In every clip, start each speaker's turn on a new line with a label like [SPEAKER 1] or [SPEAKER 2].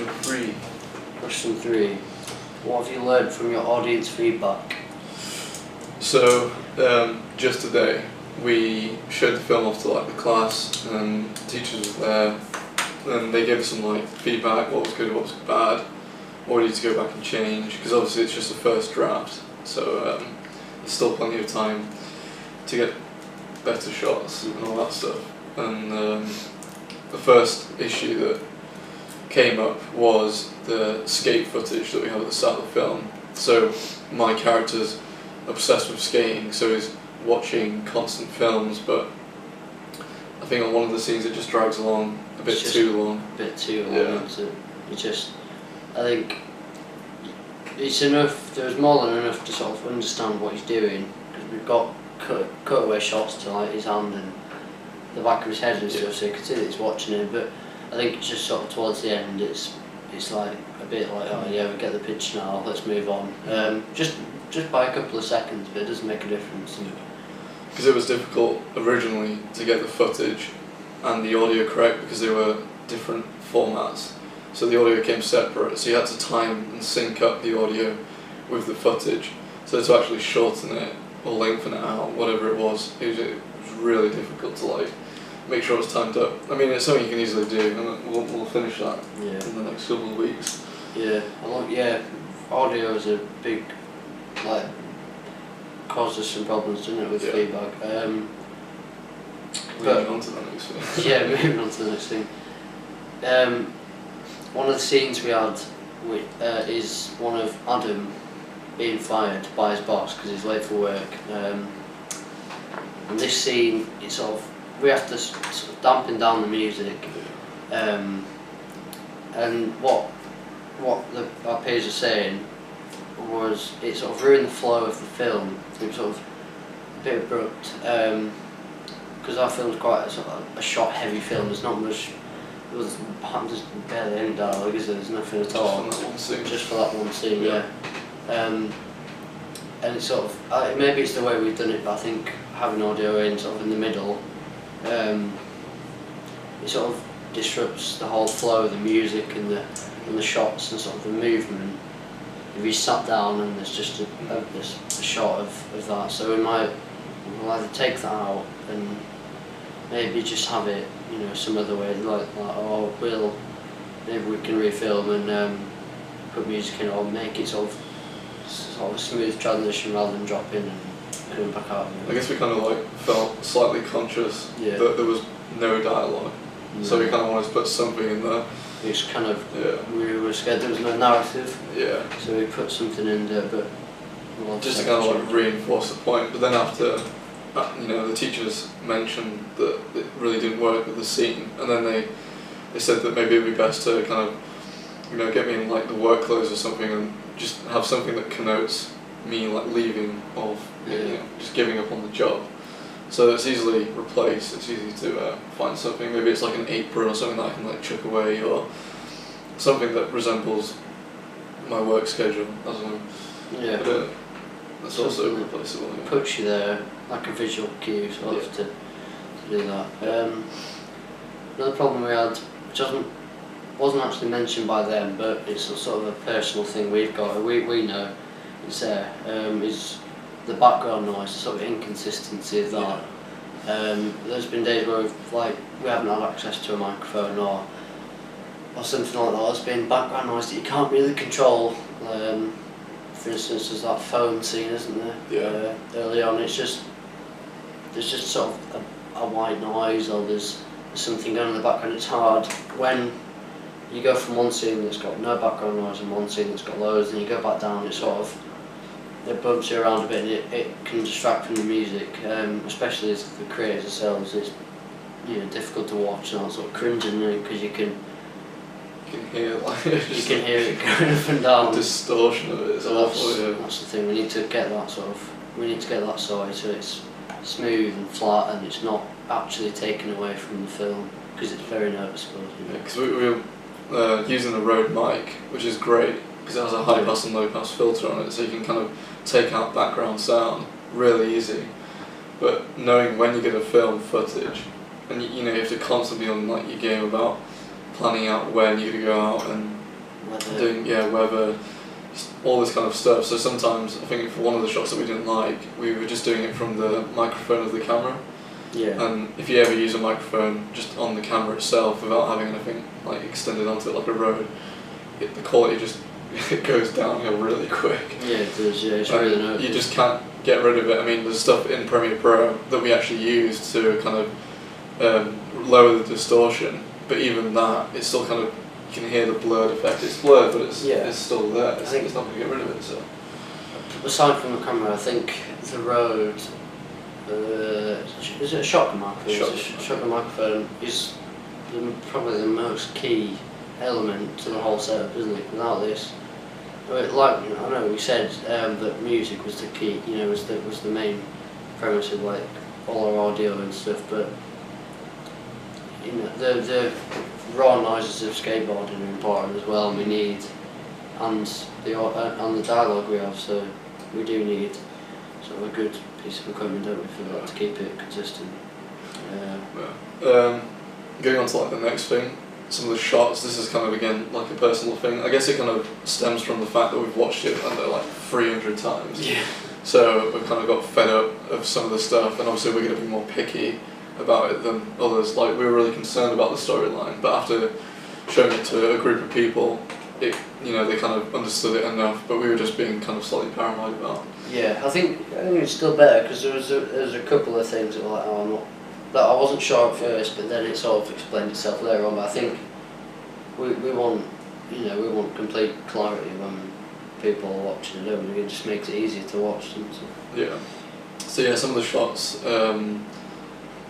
[SPEAKER 1] Question 3.
[SPEAKER 2] Question 3. What have you learned from your audience feedback?
[SPEAKER 1] So, just today, we showed the film off to like the class, and teachers were there, and they gave us some like feedback, what was good, what was bad, what we need to go back and change, because obviously it's just the first draft, so there's still plenty of time to get better shots and all that stuff. And the first issue that came up was the skate footage that we have at the start of the film. So my character's obsessed with skating, so he's watching constant films, but I think on one of the scenes it just drags along a bit too long.
[SPEAKER 2] A bit too long,
[SPEAKER 1] yeah.
[SPEAKER 2] I think it's enough, there's more than enough to sort of understand what he's doing, because we've got cutaway shots to like his hand and the back of his head and stuff, so you can see that he's watching it, but I think it's just sort of towards the end, it's like a bit like, oh yeah, we get the picture now, let's move on. Just by a couple of seconds, but it doesn't make a difference.
[SPEAKER 1] Because it was difficult originally to get the footage and the audio correct because they were different formats. So the audio came separate, so you had to time and sync up the audio with the footage. So to actually shorten it or lengthen it out, whatever it was really difficult to like make sure it's timed up. I mean, it's something you can easily do, and we'll finish that in the next couple of weeks.
[SPEAKER 2] Yeah, audio is a big, like, causes some problems, doesn't it, with feedback.
[SPEAKER 1] Moving on to the next thing.
[SPEAKER 2] Yeah, moving on to the next thing. One of the scenes we had is one of Adam being fired by his boss because he's late for work. And this scene, it's sort of, we have to sort of dampen down the music, and what our peers are saying was it sort of ruined the flow of the film. It was sort of a bit abrupt, because our film's quite a shot heavy film. There's not much. There's barely any dialogue, is there? There's nothing at all. Just for that one scene, yeah. And it's sort of, maybe it's the way we've done it, but I think having audio in sort of in the middle, it sort of disrupts the whole flow of the music and the shots and sort of the movement. If you sat down and there's just a shot of that, so we'll either take that out and maybe just have it, you know, some other way, like or maybe we can refilm and put music in, or make it sort of a smooth transition rather than drop in and come back out.
[SPEAKER 1] I guess we kind of like felt slightly conscious that there was no dialogue, so we kind of wanted to put something in there.
[SPEAKER 2] It's kind of, we were scared there was no narrative, so we put something in there, but
[SPEAKER 1] just to kind of like reinforce the point. But then after, you know, the teachers mentioned that it really didn't work with the scene, and then they said that maybe it'd be best to kind of, you know, get me in like the work clothes or something and just have something that connotes me like leaving or you know, just giving up on the job. So it's easily replaced, it's easy to find something, maybe it's like an apron or something that I can like chuck away, or something that resembles my work schedule, I don't know.
[SPEAKER 2] Yeah.
[SPEAKER 1] But that's also replaceable. Yeah.
[SPEAKER 2] Puts you there, like a visual cue sort of to do that. Another problem we had, which wasn't actually mentioned by them, but it's a sort of a personal thing we've got, we know it's there, is the background noise, the sort of inconsistency of that. There's been days where we haven't had access to a microphone or something like that. There's been background noise that you can't really control. For instance, there's that phone scene, isn't there?
[SPEAKER 1] Yeah.
[SPEAKER 2] Early on, there's just sort of a white noise, or there's something going on in the background. It's hard when you go from one scene that's got no background noise and one scene that's got loads, and you go back down. It bumps you around a bit, and it can distract from the music, especially as the creators themselves. It's, you know, difficult to watch and sort of cringing, because you can
[SPEAKER 1] hear
[SPEAKER 2] it going up and down.
[SPEAKER 1] The distortion of it is awful.
[SPEAKER 2] That's the thing. We need to get that sorted, so it's smooth and flat, and it's not actually taken away from the film, because it's very noticeable.
[SPEAKER 1] Yeah, because we were using the Rode mic, which is great because it has a high pass and low pass filter on it, so you can kind of take out background sound really easy. But knowing when you're going to film footage, and you know, you have to constantly be on like your game about planning out when you're going to go out and weather, all this kind of stuff. So sometimes I think for one of the shots that we didn't like, we were just doing it from the microphone of the camera.
[SPEAKER 2] Yeah.
[SPEAKER 1] And if you ever use a microphone just on the camera itself without having anything like extended onto it like a Rode, the quality just it goes downhill really quick.
[SPEAKER 2] Yeah, it does. Yeah, it's really noticeable.
[SPEAKER 1] You just can't get rid of it. I mean, there's stuff in Premiere Pro that we actually used to kind of lower the distortion, but even that, it's still kind of, you can hear the blurred effect. It's blurred, but it's still there. I think it's not going to get rid of it. So
[SPEAKER 2] aside from the camera, I think the Rode, is it a shotgun microphone? Shotgun microphone is probably the most key element to the whole setup, isn't it? Without this, like I know we said that music was the key, was the main premise of like all our audio and stuff, but the raw noises of skateboarding are important as well, and we need, and the dialogue we have, so we do need sort of a good piece of equipment, don't we, for that, to keep it consistent.
[SPEAKER 1] Going on to like the next thing, some of the shots, this is kind of again like a personal thing. I guess it kind of stems from the fact that we've watched it under like 300 times.
[SPEAKER 2] Yeah.
[SPEAKER 1] So we've kind of got fed up of some of the stuff, and obviously we're going to be more picky about it than others. Like, we were really concerned about the storyline, but after showing it to a group of people, they kind of understood it enough, but we were just being kind of slightly paranoid about.
[SPEAKER 2] Yeah, I think it's still better, because there was a couple of things that were like, that I wasn't sure at first, but then it sort of explained itself later on. But I think we want complete clarity when people are watching it, don't we? It just makes it easier to watch them. So.
[SPEAKER 1] Yeah. So yeah, some of the shots,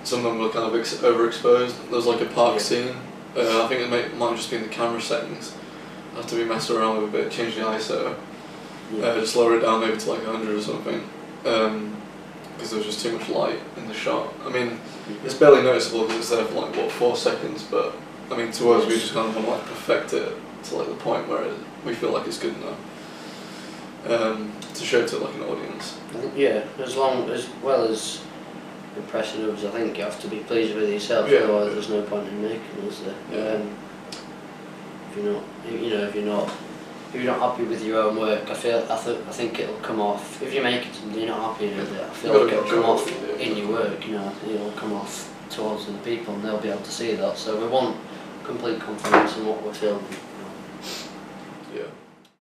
[SPEAKER 1] some of them were kind of overexposed. There was like a park scene. I think it might just be in the camera settings. I have to be messed around with a bit, change the ISO, just lower it down maybe to like 100 or something, because there was just too much light in the shot. I mean, it's barely noticeable because it's there for like 4 seconds, but I mean, to us we just kind of want to like perfect it to like the point where we feel like it's good enough to show to like an audience.
[SPEAKER 2] Yeah, as well as impressing others, I think you have to be pleased with yourself.
[SPEAKER 1] Yeah.
[SPEAKER 2] Otherwise, there's no point in making it, is there?
[SPEAKER 1] Yeah.
[SPEAKER 2] If you're not happy with your own work, I think it'll come off. If you make it and you're not happy with it, I feel like it'll come off in your work. It'll come off towards the people, and they'll be able to see that. So we want complete confidence in what we're filming.
[SPEAKER 1] Yeah.